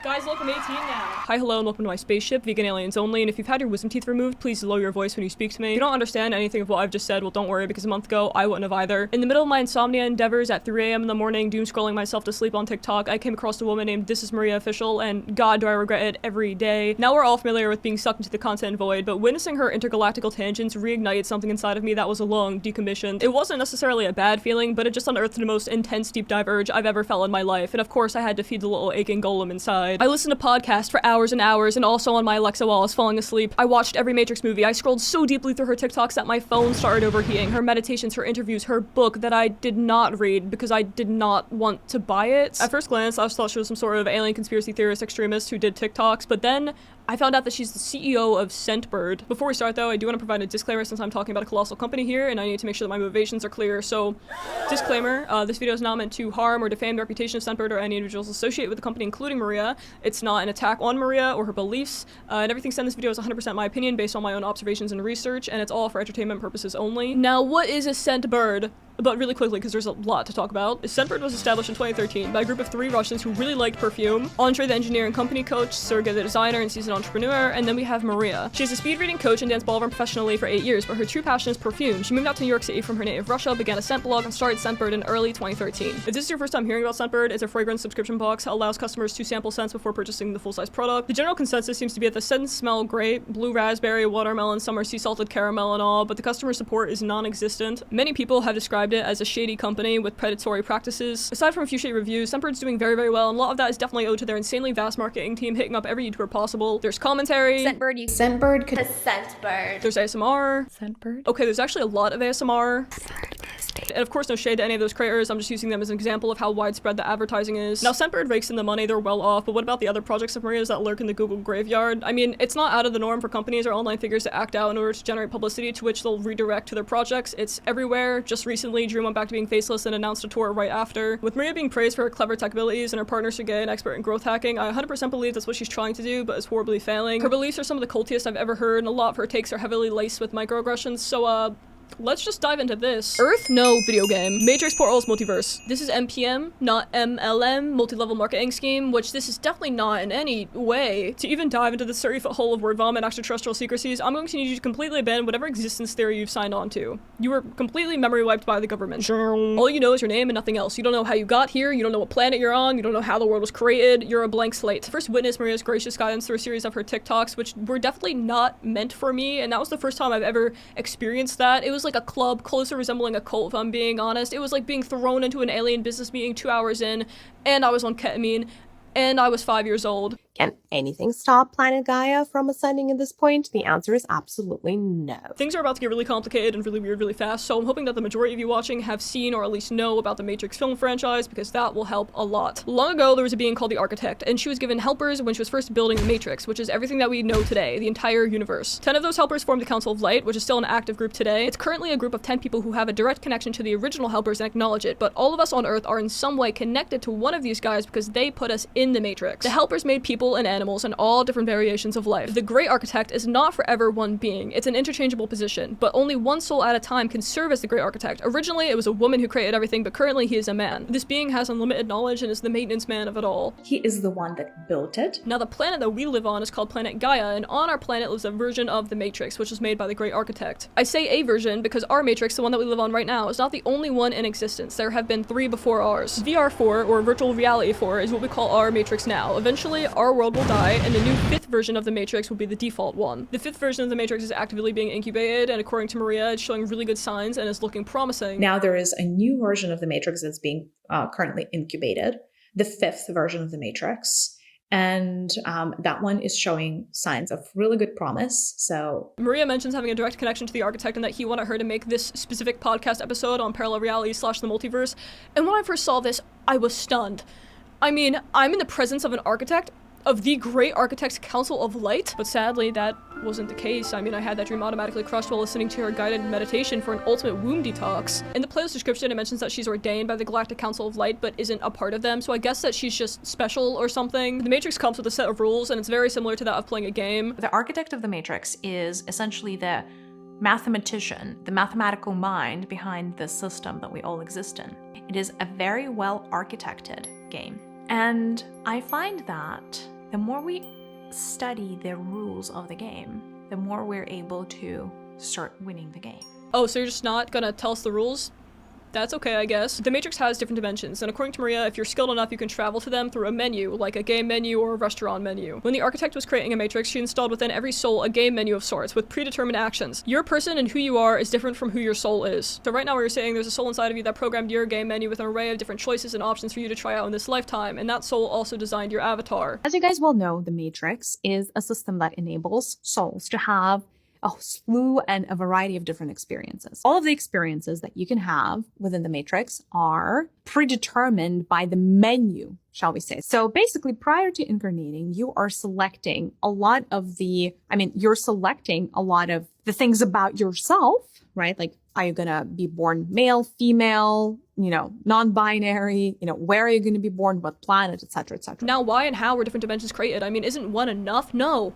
Guys, look, I'm 18 now. Hi, hello, and welcome to my spaceship, vegan aliens only, and if you've had your wisdom teeth removed, please lower your voice when you speak to me. If you don't understand anything of what I've just said, well, don't worry, because a month ago, I wouldn't have either. In the middle of my insomnia endeavors at 3 a.m. in the morning, doom scrolling myself to sleep on TikTok, I came across a woman named This Is Maria Official, and God, do I regret it every day. Now we're all familiar with being sucked into the content void, but witnessing her intergalactical tangents reignited something inside of me that was long decommissioned. It wasn't necessarily a bad feeling, but it just unearthed the most intense deep dive urge I've ever felt in my life, and of course I had to feed the little aching golem inside. I listened to podcasts for hours and hours, and also on my Alexa while I was falling asleep. I watched every Matrix movie. I scrolled so deeply through her TikToks that my phone started overheating. Her meditations, her interviews, her book that I did not read because I did not want to buy it. At first glance, I thought she was some sort of alien conspiracy theorist extremist who did TikToks, but then I found out that she's the CEO of Scentbird. Before we start though, I do want to provide a disclaimer since I'm talking about a colossal company here, and I need to make sure that my motivations are clear. So, disclaimer, this video is not meant to harm or defame the reputation of Scentbird or any individuals associated with the company, including Maria. It's not an attack on Maria or her beliefs, and everything said in this video is 100% my opinion based on my own observations and research, and it's all for entertainment purposes only. Now, what is a Scentbird? But really quickly, because there's a lot to talk about. Scentbird was established in 2013 by a group of 3 Russians who really liked perfume. Andre, the engineer and company coach, Sergey, the designer and seasoned entrepreneur, and then we have Maria. She's a speed reading coach and dance ballroom professionally for 8 years, but her true passion is perfume. She moved out to New York City from her native Russia, began a scent blog, and started Scentbird in early 2013. If this is your first time hearing about Scentbird, it's a fragrance subscription box that allows customers to sample scents before purchasing the full-size product. The general consensus seems to be that the scents smell great, blue raspberry, watermelon, some are sea salted caramel and all, but the customer support is non-existent. Many people have described it as a shady company with predatory practices. Aside from a few shady reviews, Scentbird's doing very, very well, and a lot of that is definitely owed to their insanely vast marketing team hitting up every YouTuber possible. There's commentary. Scentbird could. Scentbird. There's ASMR. Scentbird. Okay, there's actually a lot of ASMR. And of course, no shade to any of those creators, I'm just using them as an example of how widespread the advertising is. Now, Scentbird rakes in the money, they're well off, but what about the other projects of Maria's that lurk in the Google graveyard? I mean, it's not out of the norm for companies or online figures to act out in order to generate publicity to which they'll redirect to their projects. It's everywhere. Just recently, Dream went back to being faceless and announced a tour right after. With Maria being praised for her clever tech abilities and her partner Sergey, an expert in growth hacking, I 100% believe that's what she's trying to do, but is horribly failing. Her beliefs are some of the cultiest I've ever heard, and a lot of her takes are heavily laced with microaggressions, so let's just dive into this. Earth? No. Video game. Matrix Portals Multiverse. This is MPM, not MLM, multi-level marketing scheme, which this is definitely not in any way. To even dive into the 30-foot hole of word vomit and extraterrestrial secrecies, I'm going to need you to completely abandon whatever existence theory you've signed on to. You were completely memory wiped by the government. All you know is your name and nothing else. You don't know how you got here, you don't know what planet you're on, you don't know how the world was created, you're a blank slate. First witnessed Maria's gracious guidance through a series of her TikToks, which were definitely not meant for me, and that was the first time I've ever experienced that. It was like a club, closer resembling a cult if I'm being honest. It was like being thrown into an alien business meeting 2 hours in, and I was on ketamine, and I was 5 years old. Can anything stop planet Gaia from ascending at this point? The answer is absolutely no. Things are about to get really complicated and really weird really fast, so I'm hoping that the majority of you watching have seen or at least know about the Matrix film franchise, because that will help a lot. Long ago, there was a being called the Architect, and she was given helpers when she was first building the Matrix, which is everything that we know today, the entire universe. 10 of those helpers formed the Council of Light, which is still an active group today. It's currently a group of 10 people who have a direct connection to the original helpers and acknowledge it, but all of us on Earth are in some way connected to one of these guys because they put us in the Matrix. The helpers made people and animals and all different variations of life. The Great Architect is not forever one being. It's an interchangeable position, but only one soul at a time can serve as the Great Architect. Originally, it was a woman who created everything, but currently he is a man. This being has unlimited knowledge and is the maintenance man of it all. He is the one that built it. Now, the planet that we live on is called planet Gaia, and on our planet lives a version of the Matrix, which was made by the Great Architect. I say a version because our Matrix, the one that we live on right now, is not the only one in existence. There have been 3 before ours. VR4, or Virtual Reality 4, is what we call our Matrix now. Eventually, our world will die, and the new 5th version of the Matrix will be the default one. The 5th version of the Matrix is actively being incubated, and according to Maria, it's showing really good signs and is looking promising. Now there is a new version of the Matrix that's being currently incubated, the 5th version of the Matrix, and that one is showing signs of really good promise. So Maria mentions having a direct connection to the Architect and that he wanted her to make this specific podcast episode on parallel reality / the multiverse, and when I first saw this, I was stunned. I mean, I'm in the presence of an architect, of the Great Architect's Council of Light, but sadly that wasn't the case. I mean, I had that dream automatically crushed while listening to her guided meditation for an ultimate womb detox. In the playlist description, it mentions that she's ordained by the Galactic Council of Light, but isn't a part of them, so I guess that she's just special or something. The Matrix comes with a set of rules, and it's very similar to that of playing a game. The architect of the Matrix is essentially the mathematician, the mathematical mind behind the system that we all exist in. It is a very well architected game. And I find that the more we study the rules of the game, the more we're able to start winning the game. Oh, so you're just not gonna tell us the rules? That's okay, I guess. The Matrix has different dimensions, and according to Maria, if you're skilled enough, you can travel to them through a menu, like a game menu or a restaurant menu. When the architect was creating a Matrix, she installed within every soul a game menu of sorts, with predetermined actions. Your person and who you are is different from who your soul is. So right now we're saying there's a soul inside of you that programmed your game menu with an array of different choices and options for you to try out in this lifetime, and that soul also designed your avatar. As you guys well know, the Matrix is a system that enables souls to have a slew and a variety of different experiences. All of the experiences that you can have within the Matrix are predetermined by the menu, shall we say. So basically, prior to incarnating, you are selecting a lot of the things about yourself, right? Like, are you gonna be born male, female, non-binary, where are you gonna be born, what planet, etc., etc. Now, why and how were different dimensions created? I mean, isn't one enough? No.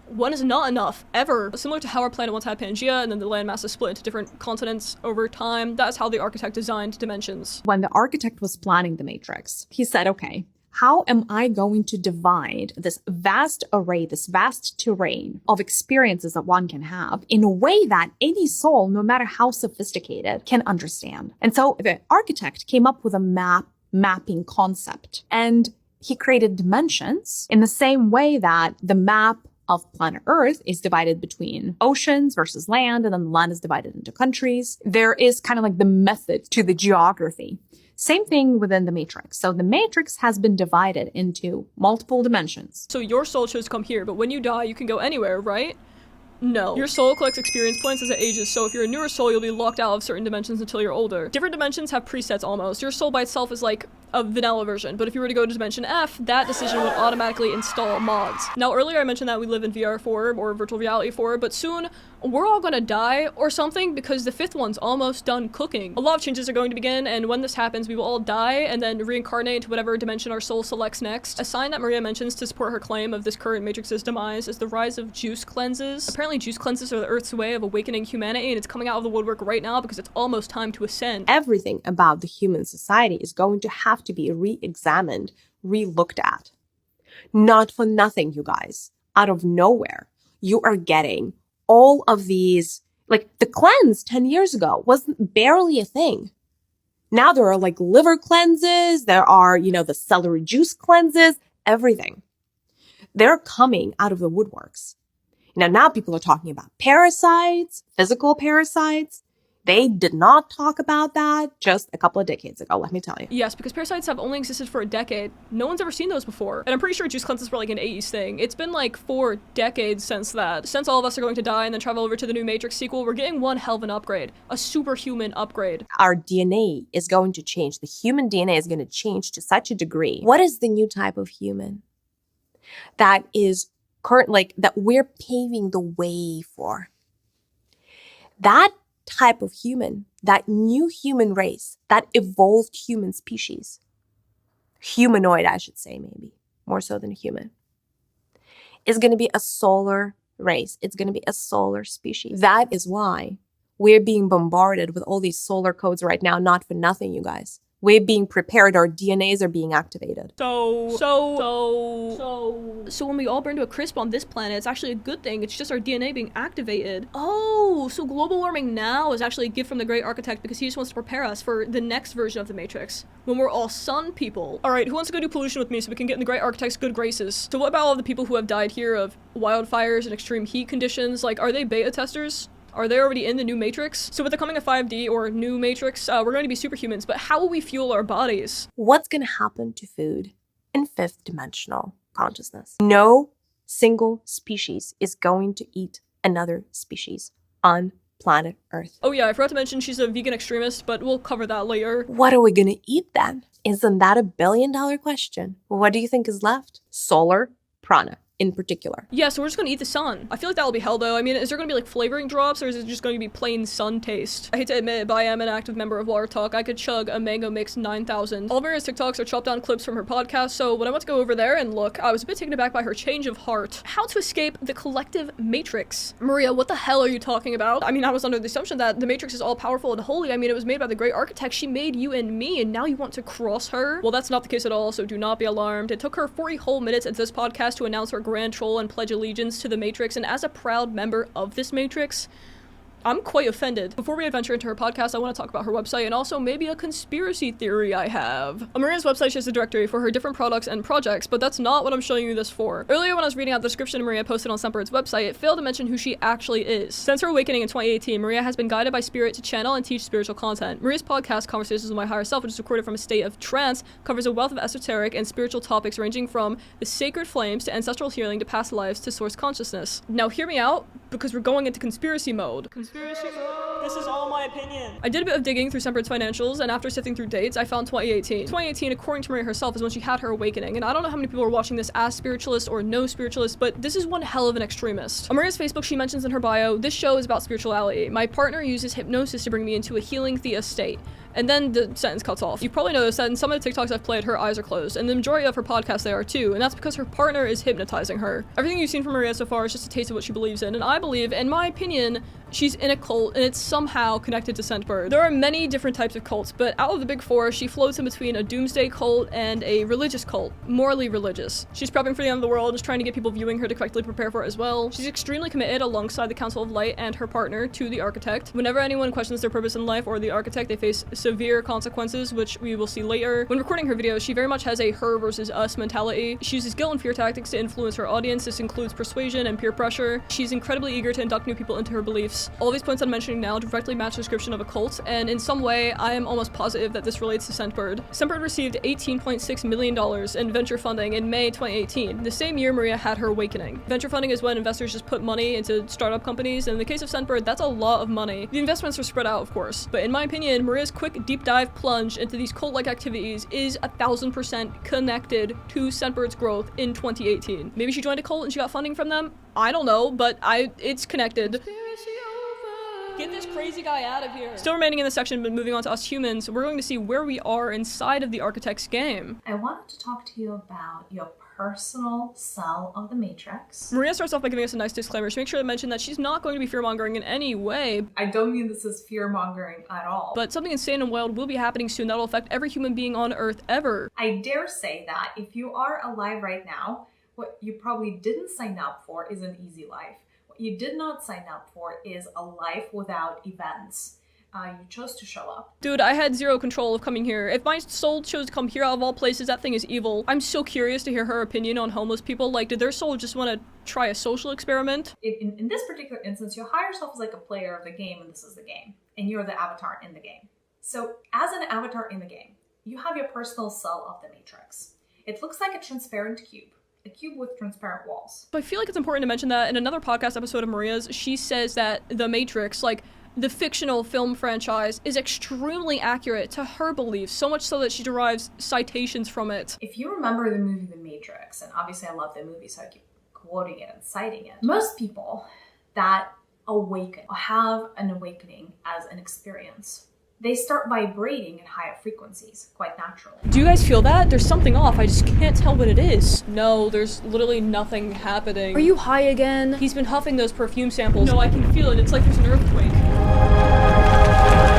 One is not enough, ever. Similar to how our planet once had Pangea, and then the landmass is split into different continents over time, that's how the architect designed dimensions. When the architect was planning the Matrix, he said, okay, how am I going to divide this vast array, this vast terrain of experiences that one can have in a way that any soul, no matter how sophisticated, can understand? And so the architect came up with a mapping concept, and he created dimensions in the same way that the map of planet Earth is divided between oceans versus land, and then the land is divided into countries. There is kind of like the method to the geography. Same thing within the Matrix. So the Matrix has been divided into multiple dimensions. So your soul chose to come here, but when you die, you can go anywhere, right? No. Your soul collects experience points as it ages, so if you're a newer soul, you'll be locked out of certain dimensions until you're older. Different dimensions have presets almost. Your soul by itself is like a vanilla version, but if you were to go to dimension F, that decision would automatically install mods. Now, earlier I mentioned that we live in VR4 or virtual reality 4, but soon we're all gonna die or something because the fifth one's almost done cooking. A lot of changes are going to begin, and when this happens, we will all die and then reincarnate into whatever dimension our soul selects next. A sign that Maria mentions to support her claim of this current Matrix's demise is the rise of juice cleanses. Apparently, juice cleanses are the Earth's way of awakening humanity, and it's coming out of the woodwork right now because it's almost time to ascend. Everything about the human society is going to have to be re-examined, re-looked at. Not for nothing, you guys. Out of nowhere, you are getting all of these, like the cleanse 10 years ago wasn't barely a thing. Now there are like liver cleanses, there are, the celery juice cleanses, everything. They're coming out of the woodworks. Now people are talking about parasites, physical parasites. They did not talk about that just a couple of decades ago, let me tell you. Yes, because parasites have only existed for a decade. No one's ever seen those before. And I'm pretty sure juice cleanses were like an 80s thing. It's been like 4 decades since that. Since all of us are going to die and then travel over to the new Matrix sequel, we're getting one hell of an upgrade. A superhuman upgrade. Our DNA is going to change. The human DNA is going to change to such a degree. What is the new type of human that is that we're paving the way for? That type of human, that new human race, that evolved human species, humanoid, I should say, maybe more so than a human, is going to be a solar race. It's going to be a solar species. That is why we're being bombarded with all these solar codes right now, not for nothing, you guys. We're being prepared. Our DNAs are being activated. So when we all burn to a crisp on this planet, it's actually a good thing. It's just our DNA being activated. Oh, so global warming now is actually a gift from the great architect because he just wants to prepare us for the next version of the Matrix, when we're all sun people. All right, who wants to go do pollution with me so we can get in the great architect's good graces? So what about all the people who have died here of wildfires and extreme heat conditions? Like, are they beta testers? Are they already in the new Matrix? So with the coming of 5D or new Matrix, we're going to be superhumans, but how will we fuel our bodies? What's going to happen to food in 5th dimensional consciousness? No single species is going to eat another species on planet Earth. Oh yeah, I forgot to mention she's a vegan extremist, but we'll cover that later. What are we going to eat then? Isn't that a $1 billion question? What do you think is left? Solar prana. in particular. Yeah, so we're just gonna eat the sun. I feel like that'll be hell though. I mean, is there gonna be like flavoring drops, or is it just going to be plain sun taste? I hate to admit it, but I am an active member of Water Talk. I could chug a mango mix 9000. All of Maria's TikToks are chopped down clips from her podcast, so when I went to go over there and look, I was a bit taken aback by her change of heart. How to escape the collective matrix. Maria, what the hell are you talking about? I mean, I was under the assumption that the matrix is all powerful and holy. I mean, it was made by the great architect. She made you and me, and now you want to cross her? Well, that's not the case at all, so do not be alarmed. It took her 40 whole minutes at this podcast to announce her grand troll and pledge allegiance to the Matrix, and as a proud member of this Matrix, I'm quite offended. Before we adventure into her podcast, I want to talk about her website and also maybe a conspiracy theory I have. On Maria's website, she has a directory for her different products and projects, but that's not what I'm showing you this for. Earlier when I was reading out the description Maria posted on Scentbird's website, it failed to mention who she actually is. Since her awakening in 2018, Maria has been guided by spirit to channel and teach spiritual content. Maria's podcast, Conversations with My Higher Self, which is recorded from a state of trance, covers a wealth of esoteric and spiritual topics ranging from the sacred flames to ancestral healing to past lives to source consciousness. Now hear me out, because we're going into conspiracy mode. Conspiracy mode. This is all my opinion. I did a bit of digging through Scentbird's financials, and after sifting through dates, I found 2018. 2018, according to Maria herself, is when she had her awakening, and I don't know how many people are watching this as spiritualists or no spiritualists, but this is one hell of an extremist. On Maria's Facebook, she mentions in her bio, this show is about spirituality. My partner uses hypnosis to bring me into a healing thea state. And then the sentence cuts off. You've probably noticed that in some of the TikToks I've played, her eyes are closed, and the majority of her podcasts they are too, and that's because her partner is hypnotizing her. Everything you've seen from Maria so far is just a taste of what she believes in, and I believe, in my opinion, she's in a cult, and it's somehow connected to Scentbird. There are many different types of cults, but out of the big four, she floats in between a doomsday cult and a religious cult, morally religious. She's prepping for the end of the world and is trying to get people viewing her to correctly prepare for it as well. She's extremely committed alongside the Council of Light and her partner to the Architect. Whenever anyone questions their purpose in life or the Architect, they face severe consequences, which we will see later. When recording her videos, she very much has a her versus us mentality. She uses guilt and fear tactics to influence her audience. This includes persuasion and peer pressure. She's incredibly eager to induct new people into her beliefs. All these points I'm mentioning now directly match the description of a cult, and in some way, I am almost positive that this relates to Scentbird. Scentbird received $18.6 million in venture funding in May 2018, the same year Maria had her awakening. Venture funding is when investors just put money into startup companies, and in the case of Scentbird, that's a lot of money. The investments are spread out, of course, but in my opinion, Maria's quick deep dive plunge into these cult-like activities is 1000% connected to Scentbird's growth in 2018. Maybe she joined a cult and she got funding from them? I don't know, but it's connected. Get this crazy guy out of here. Still remaining in this section, but moving on to us humans, we're going to see where we are inside of the Architect's game. I wanted to talk to you about your personal cell of the Matrix. Maria starts off by giving us a nice disclaimer to make sure to mention that she's not going to be fear-mongering in any way. I don't mean this is fear-mongering at all. But something insane and wild will be happening soon that will affect every human being on Earth ever. I dare say that if you are alive right now, what you probably didn't sign up for is an easy life. What you did not sign up for is a life without events. You chose to show up. Dude, I had zero control of coming here. If my soul chose to come here out of all places, that thing is evil. I'm so curious to hear her opinion on homeless people. Like, did their soul just want to try a social experiment? In this particular instance, your higher self is like a player of the game, and this is the game. And you're the avatar in the game. So, as an avatar in the game, you have your personal cell of the Matrix. It looks like a transparent cube. A cube with transparent walls. So I feel like it's important to mention that in another podcast episode of Maria's, she says that The Matrix, like, the fictional film franchise, is extremely accurate to her beliefs, so much so that she derives citations from it. If you remember the movie The Matrix, and obviously I love the movie, so I keep quoting it and citing it, most people that awaken, or have an awakening as an experience, they start vibrating at higher frequencies, quite naturally. Do you guys feel that? There's something off, I just can't tell what it is. No, there's literally nothing happening. Are you high again? He's been huffing those perfume samples. No, I can feel it, it's like there's an earthquake.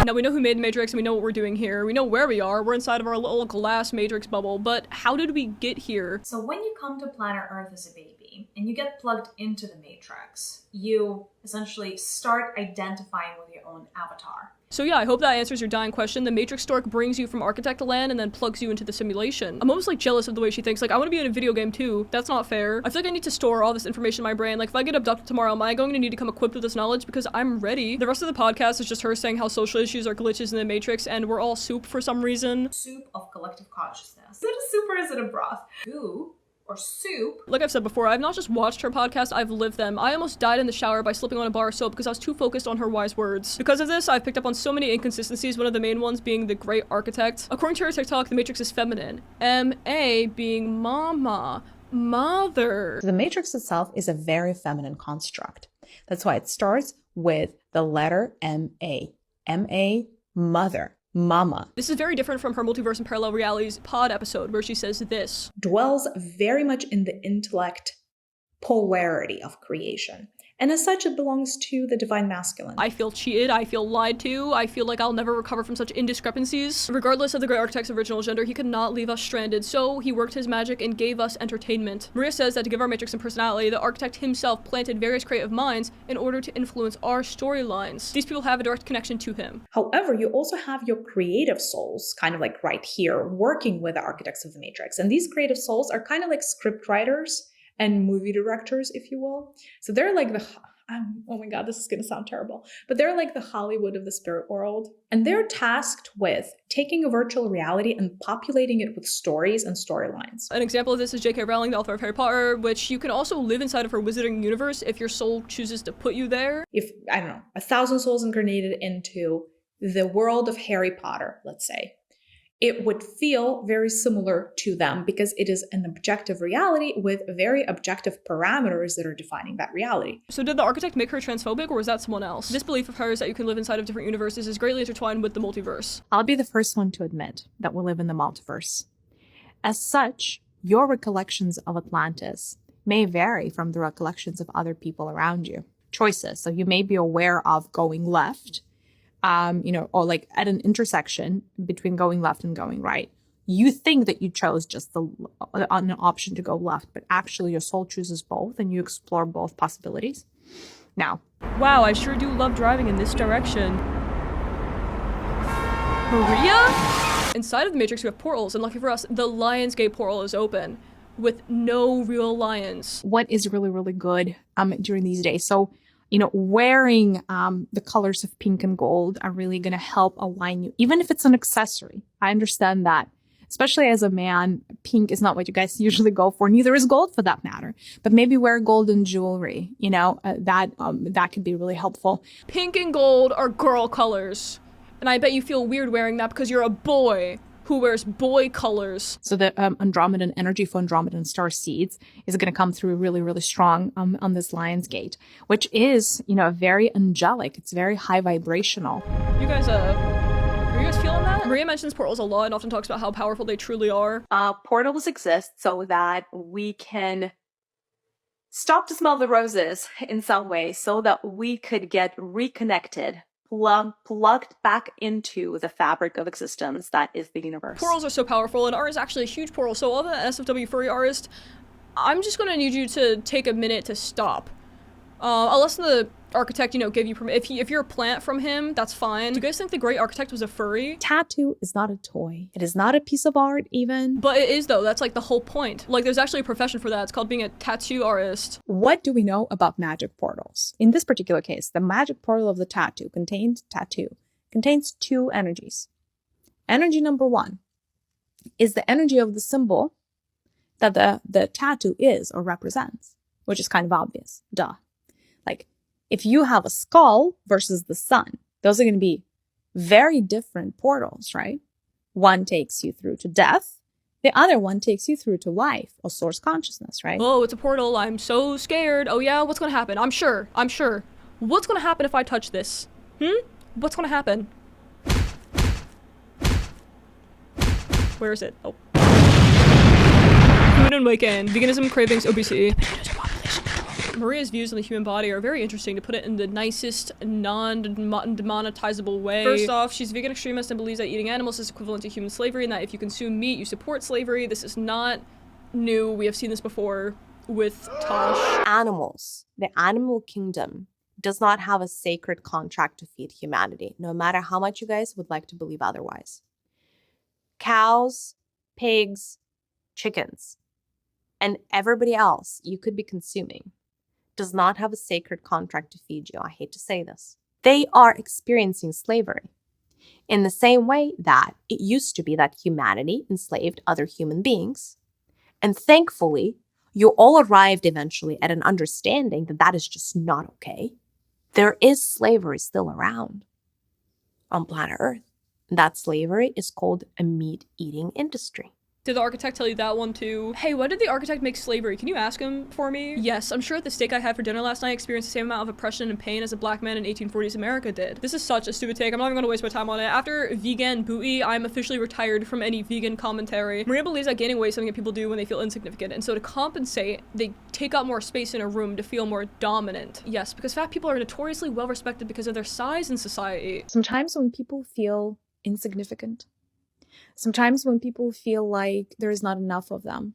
Now we know who made the Matrix and we know what we're doing here. We know where we are. We're inside of our little glass Matrix bubble, but how did we get here? So when you come to planet Earth as a baby and you get plugged into the Matrix, you essentially start identifying with your own avatar. So yeah, I hope that answers your dying question. The Matrix Stork brings you from Architect land and then plugs you into the simulation. I'm almost like jealous of the way she thinks. Like, I want to be in a video game too. That's not fair. I feel like I need to store all this information in my brain. Like, if I get abducted tomorrow, am I going to need to come equipped with this knowledge? Because I'm ready. The rest of the podcast is just her saying how social issues are glitches in the Matrix and we're all soup for some reason. Soup of collective consciousness. Is it a soup or is it a broth? Goo or soup. Like I've said before, I've not just watched her podcast, I've lived them. I almost died in the shower by slipping on a bar of soap because I was too focused on her wise words. Because of this, I've picked up on so many inconsistencies, one of the main ones being the great architect. According to her TikTok, the Matrix is feminine. M-A being mama. Mother. So the matrix itself is a very feminine construct. That's why it starts with the letter M-A. M-A, mother, mama. This is very different from her Multiverse and Parallel Realities pod episode where she says this. Dwells very much in the intellect polarity of creation. And as such, it belongs to the divine masculine. I feel cheated, I feel lied to, I feel like I'll never recover from such indiscrepancies. Regardless of the great architect's original gender, he could not leave us stranded, so he worked his magic and gave us entertainment. Maria says that to give our matrix some personality, the architect himself planted various creative minds in order to influence our storylines. These people have a direct connection to him. However, you also have your creative souls, kind of like right here, working with the architects of the matrix. And these creative souls are kind of like script writers and movie directors, if you will. So they're like oh my God, this is going to sound terrible, but they're like the Hollywood of the spirit world. And they're tasked with taking a virtual reality and populating it with stories and storylines. An example of this is J.K. Rowling, the author of Harry Potter, which you can also live inside of her wizarding universe if your soul chooses to put you there. If, I don't know, 1,000 souls incarnated into the world of Harry Potter, let's say, it would feel very similar to them because it is an objective reality with very objective parameters that are defining that reality. So did the architect make her transphobic, or was that someone else? This belief of hers that you can live inside of different universes is greatly intertwined with the multiverse. I'll be the first one to admit that we live in the multiverse. As such, your recollections of Atlantis may vary from the recollections of other people around you. Choices. So you may be aware of going left, or like at an intersection between going left and going right. You think that you chose just an option to go left, but actually your soul chooses both and you explore both possibilities. Now, wow, I sure do love driving in this direction. Maria? Inside of the Matrix, we have portals, and lucky for us, the Lionsgate portal is open with no real lions. What is really, really good during these days? So, wearing the colors of pink and gold are really going to help align you, even if it's an accessory. I understand that, especially as a man, pink is not what you guys usually go for. Neither is gold for that matter. But maybe wear golden jewelry, that could be really helpful. Pink and gold are girl colors. And I bet you feel weird wearing that because you're a boy who wears boy colors. So the Andromedan energy for Andromedan star seeds is going to come through really, really strong on this Lionsgate, which is, very angelic. It's very high vibrational. You guys, are you guys feeling that? Maria mentions portals a lot and often talks about how powerful they truly are. Portals exist so that we can stop to smell the roses in some way, so that we could get reconnected, plugged back into the fabric of existence that is the universe. Portals are so powerful, and art is actually a huge portal. So all the SFW furry artists, I'm just going to need you to take a minute to stop. Unless the architect, give you permission. If you're a plant from him, that's fine. Do you guys think the great architect was a furry? Tattoo is not a toy. It is not a piece of art even. But it is though. That's like the whole point. Like there's actually a profession for that. It's called being a tattoo artist. What do we know about magic portals? In this particular case, the magic portal of the tattoo contains two energies. Energy number one is the energy of the symbol that the tattoo is or represents, which is kind of obvious. Duh. Like, if you have a skull versus the sun, those are going to be very different portals, right? One takes you through to death. The other one takes you through to life or source consciousness, right? Oh, it's a portal. I'm so scared. Oh yeah, what's going to happen? I'm sure. What's going to happen if I touch this? What's going to happen? Where is it? Oh. Food and awaken. Veganism, cravings, obesity. Maria's views on the human body are very interesting, to put it in the nicest, non-demonetizable way. First off, she's a vegan extremist and believes that eating animals is equivalent to human slavery, and that if you consume meat, you support slavery. This is not new. We have seen this before with Tosh. Animals, the animal kingdom, does not have a sacred contract to feed humanity, no matter how much you guys would like to believe otherwise. Cows, pigs, chickens, and everybody else you could be consuming does not have a sacred contract to feed you. I hate to say this. They are experiencing slavery in the same way that it used to be that humanity enslaved other human beings. And thankfully, you all arrived eventually at an understanding that that is just not okay. There is slavery still around on planet Earth. That slavery is called a meat-eating industry. Did the architect tell you that one too? Hey, when did the architect make slavery? Can you ask him for me? Yes, I'm sure the steak I had for dinner last night experienced the same amount of oppression and pain as a black man in 1840s America did. This is such a stupid take. I'm not even gonna waste my time on it. After vegan booty, I'm officially retired from any vegan commentary. Maria believes that gaining weight is something that people do when they feel insignificant, and so to compensate, they take up more space in a room to feel more dominant. Yes, because fat people are notoriously well respected because of their size in society. Sometimes when people feel insignificant, sometimes when people feel like there is not enough of them,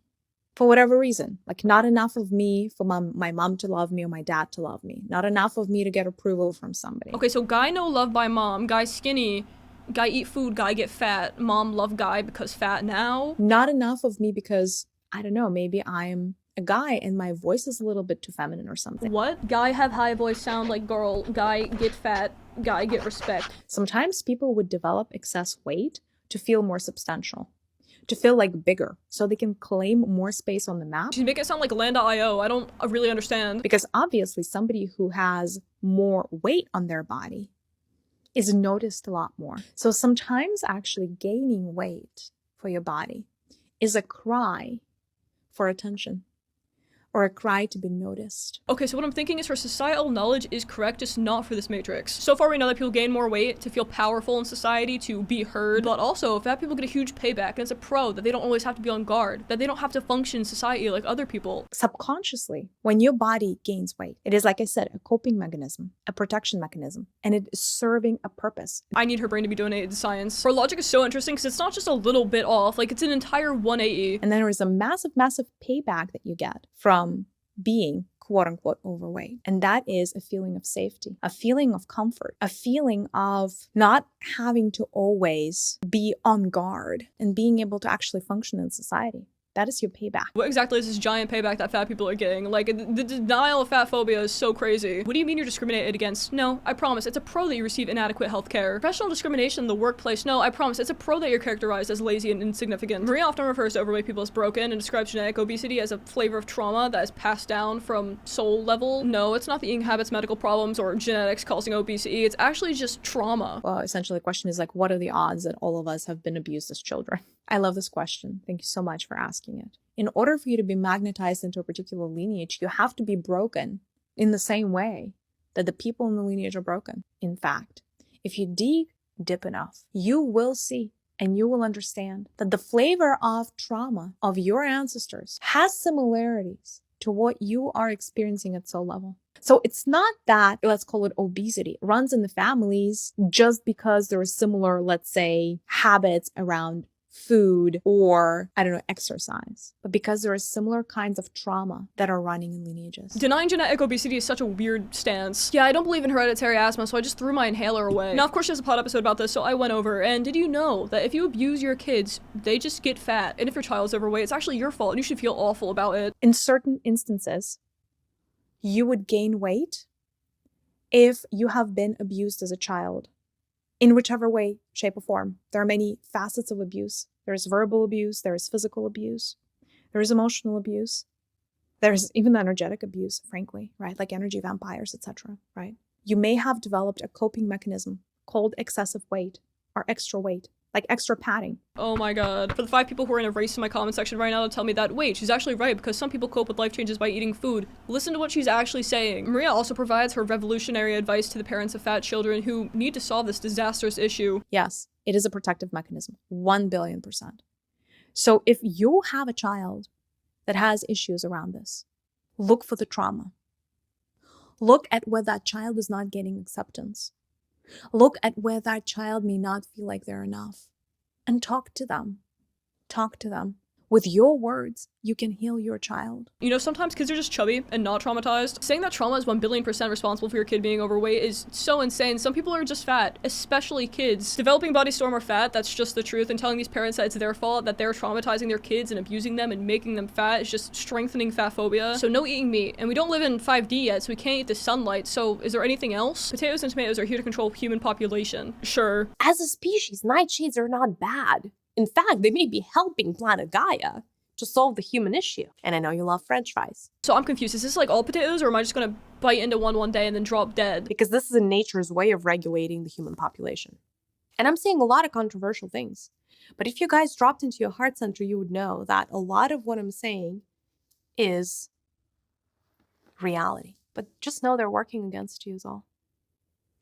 for whatever reason, like not enough of me for my mom to love me or my dad to love me, not enough of me to get approval from somebody. Okay, so guy no love by mom, guy skinny, guy eat food, guy get fat, mom love guy because fat now. Not enough of me because, I don't know, maybe I'm a guy and my voice is a little bit too feminine or something. What? Guy have high voice, sound like girl, guy get fat, guy get respect. Sometimes people would develop excess weight to feel more substantial, to feel like bigger, so they can claim more space on the map. You make it sound like Land.io. I don't really understand. Because obviously somebody who has more weight on their body is noticed a lot more. So sometimes actually gaining weight for your body is a cry for attention, or a cry to be noticed. Okay, so what I'm thinking is her societal knowledge is correct, just not for this matrix. So far we know that people gain more weight to feel powerful in society, to be heard, but also fat people get a huge payback, and it's a pro that they don't always have to be on guard, that they don't have to function in society like other people. Subconsciously, when your body gains weight, it is, like I said, a coping mechanism, a protection mechanism, and it is serving a purpose. I need her brain to be donated to science. Her logic is so interesting because it's not just a little bit off, like it's an entire 180. And then there is a massive, massive payback that you get from being quote unquote overweight. And that is a feeling of safety, a feeling of comfort, a feeling of not having to always be on guard and being able to actually function in society. That is your payback. What exactly is this giant payback that fat people are getting? Like, the denial of fat phobia is so crazy. What do you mean you're discriminated against? No, I promise, it's a pro that you receive inadequate health care. Professional discrimination in the workplace? No, I promise, it's a pro that you're characterized as lazy and insignificant. Maria often refers to overweight people as broken and describes genetic obesity as a flavor of trauma that is passed down from soul level. No, it's not the eating habits, medical problems, or genetics causing obesity. It's actually just trauma. Well, essentially the question is like, what are the odds that all of us have been abused as children? I love this question. Thank you so much for asking it. In order for you to be magnetized into a particular lineage, you have to be broken in the same way that the people in the lineage are broken. In fact, if you dig deep enough, you will see and you will understand that the flavor of trauma of your ancestors has similarities to what you are experiencing at soul level. So it's not that, let's call it obesity, runs in the families just because there are similar, let's say, habits around food or, I don't know, exercise, but because there are similar kinds of trauma that are running in lineages. Denying genetic obesity is such a weird stance. Yeah, I don't believe in hereditary asthma, so I just threw my inhaler away. Now, of course, there's a pod episode about this, so I went over, and did you know that if you abuse your kids, they just get fat, and if your child's overweight, it's actually your fault, and you should feel awful about it. In certain instances, you would gain weight if you have been abused as a child. In whichever way, shape, or form. There are many facets of abuse. There is verbal abuse, there is physical abuse, there is emotional abuse, there's even energetic abuse, frankly, right? Like energy vampires, etc., right? You may have developed a coping mechanism called excessive weight or extra weight, like extra padding. Oh my god. For the 5 people who are in a race in my comment section right now to tell me that, wait, she's actually right because some people cope with life changes by eating food. Listen to what she's actually saying. Maria also provides her revolutionary advice to the parents of fat children who need to solve this disastrous issue. Yes, it is a protective mechanism, 1,000,000,000%. So if you have a child that has issues around this, look for the trauma. Look at where that child is not getting acceptance. Look at where that child may not feel like they're enough and talk to them. Talk to them. With your words, you can heal your child. You know, sometimes kids are just chubby and not traumatized. Saying that trauma is 1,000,000,000% responsible for your kid being overweight is so insane. Some people are just fat, especially kids. Developing body storm or fat, that's just the truth. And telling these parents that it's their fault, that they're traumatizing their kids and abusing them and making them fat is just strengthening fat phobia. So no eating meat. And we don't live in 5D yet, so we can't eat the sunlight. So is there anything else? Potatoes and tomatoes are here to control human population. Sure. As a species, nightshades are not bad. In fact, they may be helping planet Gaia to solve the human issue. And I know you love French fries. So I'm confused. Is this like all potatoes, or am I just gonna bite into one day and then drop dead? Because this is in nature's way of regulating the human population. And I'm saying a lot of controversial things. But if you guys dropped into your heart center, you would know that a lot of what I'm saying is reality. But just know they're working against you is all.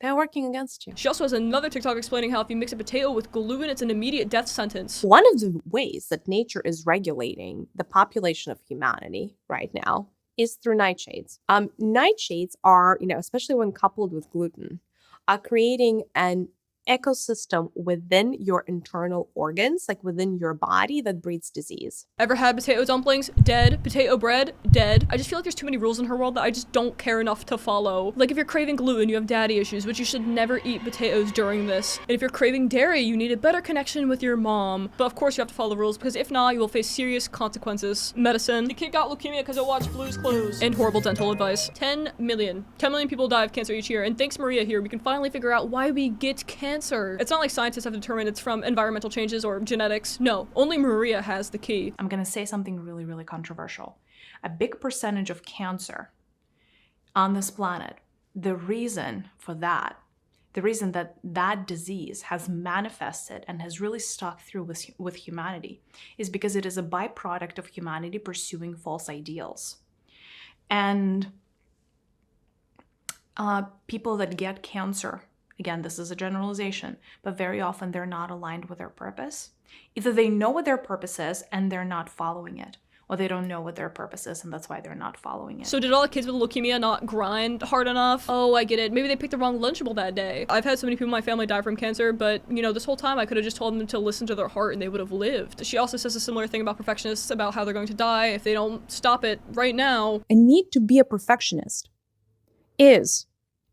They're working against you. She also has another TikTok explaining how if you mix a potato with gluten, it's an immediate death sentence. One of the ways that nature is regulating the population of humanity right now is through nightshades. Nightshades are, especially when coupled with gluten, are creating an ecosystem within your internal organs, like within your body, that breeds disease. Ever had potato dumplings? Dead. Potato bread? Dead. I just feel like there's too many rules in her world that I just don't care enough to follow. Like if you're craving gluten, you have daddy issues, which you should never eat potatoes during this. And if you're craving dairy, you need a better connection with your mom. But of course you have to follow the rules, because if not, you will face serious consequences. Medicine. The kid got leukemia because I watched Blue's Clues. And horrible dental advice. 10 million people die of cancer each year, and thanks Maria here, we can finally figure out why we get cancer. It's not like scientists have determined it's from environmental changes or genetics. No, only Maria has the key. I'm gonna say something really, really controversial. A big percentage of cancer on this planet, the reason that that disease has manifested and has really stuck through with humanity is because it is a byproduct of humanity pursuing false ideals. And people that get cancer, again, this is a generalization, but very often they're not aligned with their purpose. Either they know what their purpose is and they're not following it, or they don't know what their purpose is and that's why they're not following it. So did all the kids with leukemia not grind hard enough? Oh, I get it. Maybe they picked the wrong Lunchable that day. I've had so many people in my family die from cancer, but this whole time I could have just told them to listen to their heart and they would have lived. She also says a similar thing about perfectionists, about how they're going to die if they don't stop it right now. A need to be a perfectionist is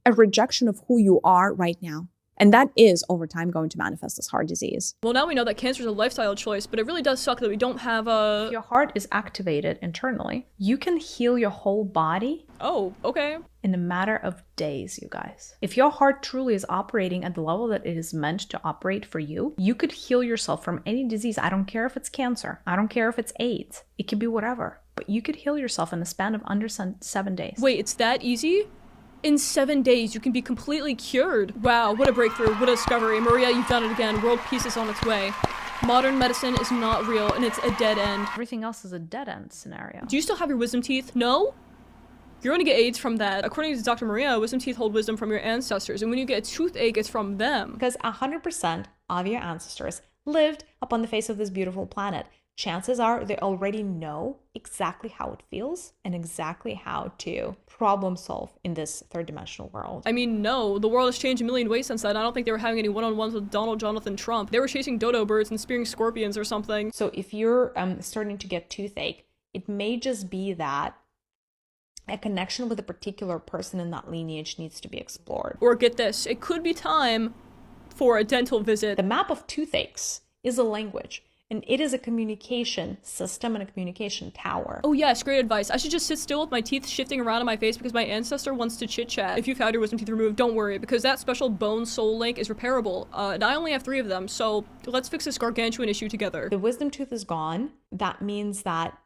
a rejection of who you are right now. And that is, over time, going to manifest as heart disease. Well, now we know that cancer is a lifestyle choice, but it really does suck that we don't have If your heart is activated internally, you can heal your whole body. Oh, okay. In a matter of days, you guys. If your heart truly is operating at the level that it is meant to operate for you, you could heal yourself from any disease. I don't care if it's cancer. I don't care if it's AIDS. It could be whatever. But you could heal yourself in a span of under 7 days. Wait, it's that easy? In 7 days, you can be completely cured. Wow, what a breakthrough, what a discovery. Maria, you've done it again. World peace is on its way. Modern medicine is not real, and it's a dead end. Everything else is a dead end scenario. Do you still have your wisdom teeth? No? You're going to get AIDS from that. According to Dr. Maria, wisdom teeth hold wisdom from your ancestors, and when you get a toothache, it's from them. Because 100% of your ancestors lived upon the face of this beautiful planet. Chances are they already know exactly how it feels and exactly how to problem solve in this third dimensional world. I mean, no, the world has changed a million ways since then. I don't think they were having any one-on-ones with Donald Jonathan Trump. They were chasing dodo birds and spearing scorpions or something. So if you're starting to get toothache, it may just be that a connection with a particular person in that lineage needs to be explored. Or get this, it could be time for a dental visit. The map of toothaches is a language. And it is a communication system and a communication tower. Oh yes, great advice. I should just sit still with my teeth shifting around in my face because my ancestor wants to chit-chat. If you've had your wisdom teeth removed, don't worry, because that special bone soul link is repairable. And I only have 3 of them, so let's fix this gargantuan issue together. The wisdom tooth is gone. That means that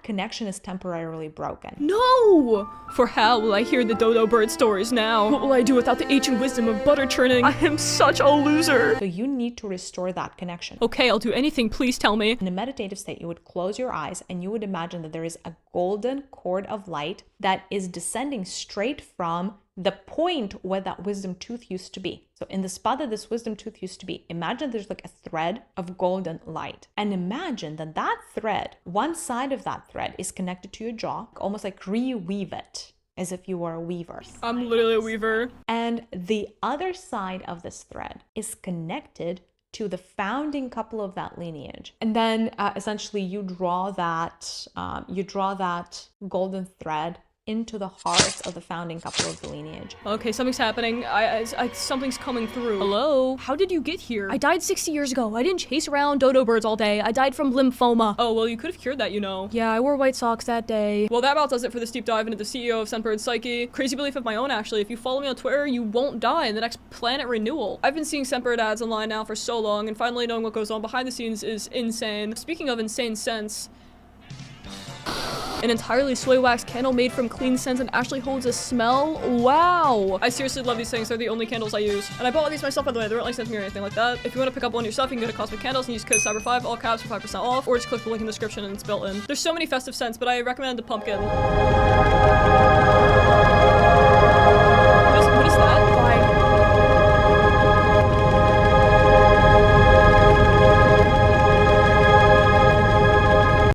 connection is temporarily broken. No! For how will I hear the dodo bird stories now? What will I do without the ancient wisdom of butter churning? I am such a loser. So you need to restore that connection. Okay, I'll do anything, please tell me. In a meditative state, you would close your eyes and you would imagine that there is a golden cord of light that is descending straight from the point where that wisdom tooth used to be. So in the spot that this wisdom tooth used to be, imagine there's like a thread of golden light. And imagine that that thread, one side of that thread is connected to your jaw, almost like reweave it as if you were a weaver. I'm literally a weaver. And the other side of this thread is connected to the founding couple of that lineage. And then essentially you draw that golden thread into the heart of the founding couple of the lineage. Okay, something's happening. Something's coming through. Hello? How did you get here? I died 60 years ago. I didn't chase around dodo birds all day. I died from lymphoma. Oh, well, you could have cured that, Yeah, I wore white socks that day. Well, that about does it for this deep dive into the CEO of Scentbird Psyche. Crazy belief of my own, actually. If you follow me on Twitter, you won't die in the next planet renewal. I've been seeing Scentbird ads online now for so long, and finally knowing what goes on behind the scenes is insane. Speaking of insane sense, An entirely soy wax candle made from clean scents and actually holds a smell. Wow. I seriously love these things. They're the only candles I use. And I bought these myself, by the way. They weren't like sent me or anything like that. If you want to pick up one yourself, you can go to Cosmic Candles and use code CYBER5, all caps, for 5% off, or just click the link in the description and it's built in. There's so many festive scents, but I recommend the pumpkin.